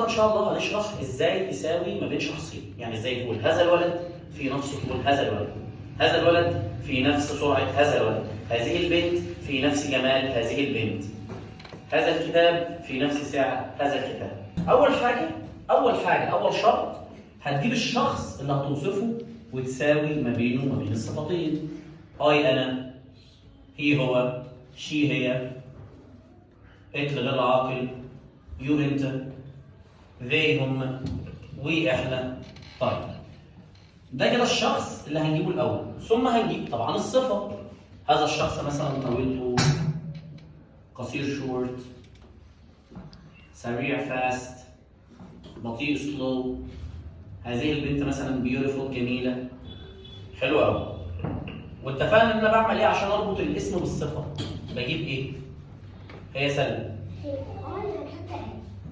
النهارده ان شاء الله هنشرح ازاي تساوي ما بين شخصين، يعني ازاي تقول هذا الولد في نفس طول هذا الولد، هذا الولد في نفس سرعه هذا الولد، هذه البنت في نفس جمال هذه البنت، هذا الكتاب في نفس سعة هذا الكتاب. اول شرط هتجيب الشخص اللي هتوصفه وتساوي ما بينه وما بين الصفتين. اي انا، هي هو، شي هي، انت غير عاقل، يو انت، ذي هم، وي احنا. طيب ده كده الشخص اللي هنجيبه الاول، ثم هنجيب طبعا الصفه. هذا الشخص مثلا طويل طول، قصير شورت، سريع فاست، بطيء سلو. هذه البنت مثلا بيوتيفول جميله. حلو قوي. واتفقنا ان انا بعمل ايه عشان اربط الاسم بالصفه؟ بجيب ايه؟ هي سلمى.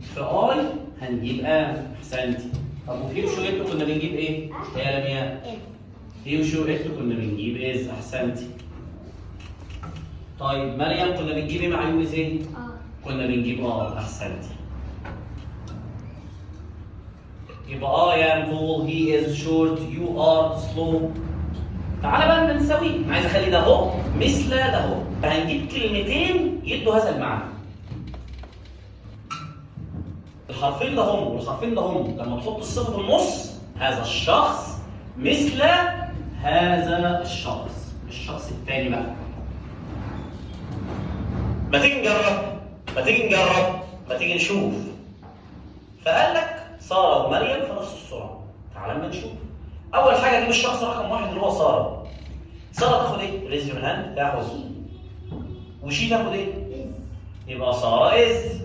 في اي هنجيب ام. احسنتي. طب وفي وشو اتو كنا بنجيب ايه؟ هي لمياء. في وشو اتو كنا بنجيب از. احسنتي. طيب مريم كنا بنجيب ايه مع يو زين؟ كنا بنجيب احسنتي. يبقى I am tall, he is short, you are slow. تعالى بقى نساويه، انا عايز اخلي ده اهو مثل ده اهو، فهنجيب كلمتين يدوا هذا المعنى. الحرفين ده هم والحرفين ده هم لما تحط الصفه في النص، هذا الشخص مثل هذا الشخص الثاني بقى. ما تيجي نجرب، ما تيجي نشوف. فقال لك ساره ومريم في نفس السرعه. تعالى اما نشوف. اول حاجه اجيب الشخص رقم واحد اللي هو ساره. ساره تاخد ايه؟ ريز يور هاند. تاخد وشي تاخد ايه؟ يبقى ساره از.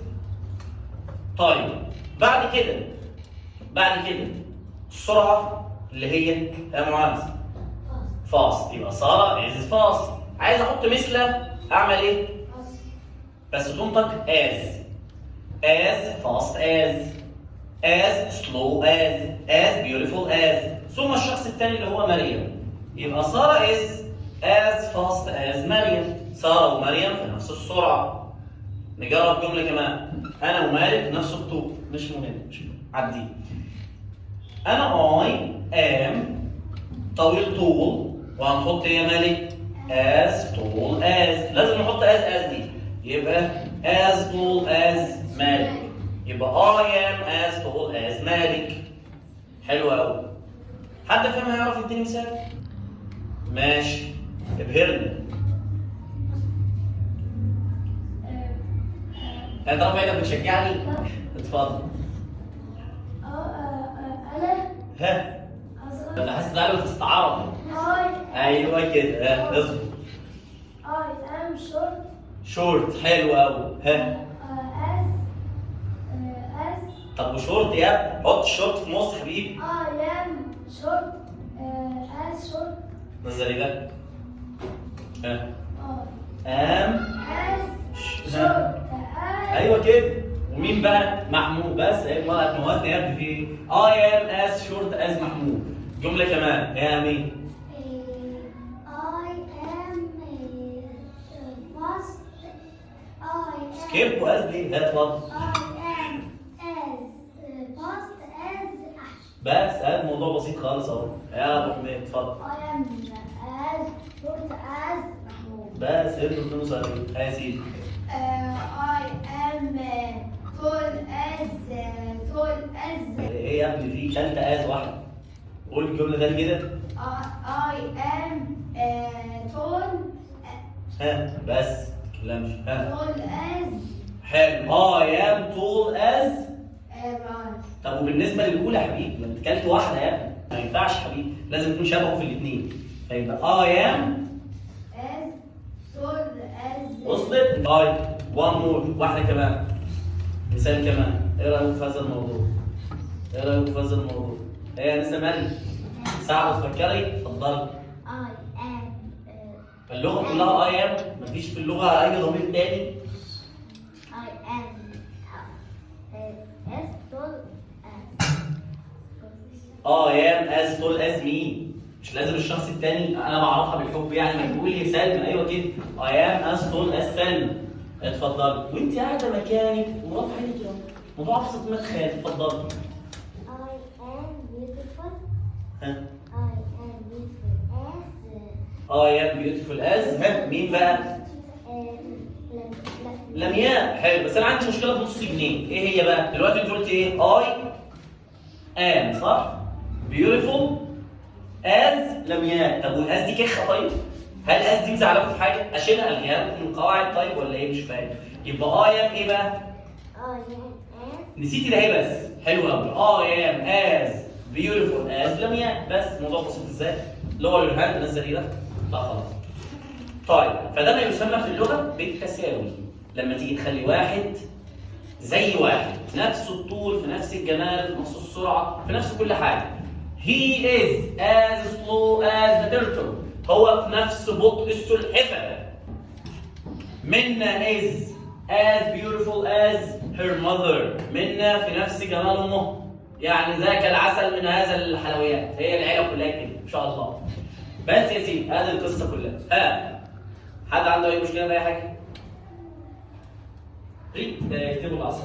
طيب بعد كده السرعه اللي هي يا معاذ فاست، يبقى ساره از فاست. عايز احط مثل، اعمل ايه؟ بس تنطق از fast as slow as beautiful as. ثم الشخص الثاني اللي هو مريم، يبقى ساره is as fast as مريم. ساره ومريم في نفس السرعه. نجرب جمله كمان. انا ومالك نفس الطول. مش مهم، عدي. انا I am طويل طول، وهنحط ايه يا مالك؟ as tall as. لازم نحط as دي، يبقى as tall as مالك. يبقى I am as tall as مالك. حلو قوي. حد فاهم هيعرف يديني مثال؟ ماشي، ابهرني. انت رافع ايدك بتشجعني؟ اتفضل. انا حاسس ان انا بتستعرض. ايوه كده. اصبر. I am short. شورت. حلو قوي. طب وشورت يا ابني؟ حط الشورت في نص حبيبي. I am short. As short. نزل ايدك. as short. ايوه كده. ومين بقى؟ محمود. بس ايه بقى موازنه يا ابني في ايه؟ I am as short as محمود. جمله كمان يا مين؟ I am fast. سكيب واز ليه؟ هات اتفضل. بس الموضوع بسيط خالص اهو. يا ابو حميد اتفضل. I am as short as محمود. بس انتوا الاثنين صغيرين. يا سيدي. I am tall as. ايه يا ابني في ثالثه از واحده. قول الجمله ده كده. I am tall. بس ما تتكلمش. tall as. حلو. I am tall as. right. طب وبالنسبه للاولى يا حبيبي، ما انت كلت واحده يا ابني، ما ينفعش يا حبيبي، لازم يكون شبهه في الاثنين. فيبقى I am as tall as. وصلت؟ طيب one more، واحده كمان، مثال كمان. ايه رايك في هذا الموضوع؟ ايه يا نسا مريم؟ ساعه تفكري؟ اتفضلي. I am. اللغه كلها I am، مفيش في اللغه اي ضمير تاني. I am as tall as. I am as tall as me. مش لازم الشخص التاني انا بعرفها بالحب يعني. ما تقول لي سلمى. ايوه كده. I am as tall as سلمى. اتفضلي. وانت قاعده مكانك ورافعه عينك كده. موضوع ابسط من خالد، اتفضل. I am beautiful. ها I am beautiful as I am beautiful as ها مين بقى؟ لمياء. حلو، بس انا عندي مشكله في نص جنيه، ايه هي بقى؟ دلوقتي انت قلت ايه؟ I am صح؟ beautiful as لمياء. طب والاز دي كخه طيب؟ هل الاز دي مزعلاكم في حاجه؟ اشيلها الغيها من القواعد طيب ولا ايه؟ مش فاهم. يبقى I am ايه بقى؟ I am نسيتي ده ايه بس؟ حلو قوي. I am as beautiful as لمياء. بس الموضوع بسيط ازاي؟ lower your hand، نزل ايدك. لا خلاص. طيب فده ما يسمى في اللغه بالتساوي. لما تيجي تخلي واحد زي واحد، نفس الطول، في نفس الجمال، في نفس السرعه، في نفس كل حاجه. He is as slow as the turtle. هو في نفس بطء السلحفاه. منا is as beautiful as her mother. منا في نفس جمال امه. يعني ذاك العسل من هذا الحلويات. هي العيله كلها كده ان شاء الله. بس يا سيدي هذه القصه كلها. ها حد عنده اي مشكله في اي حاجه؟ ريت اكتبوا العصر.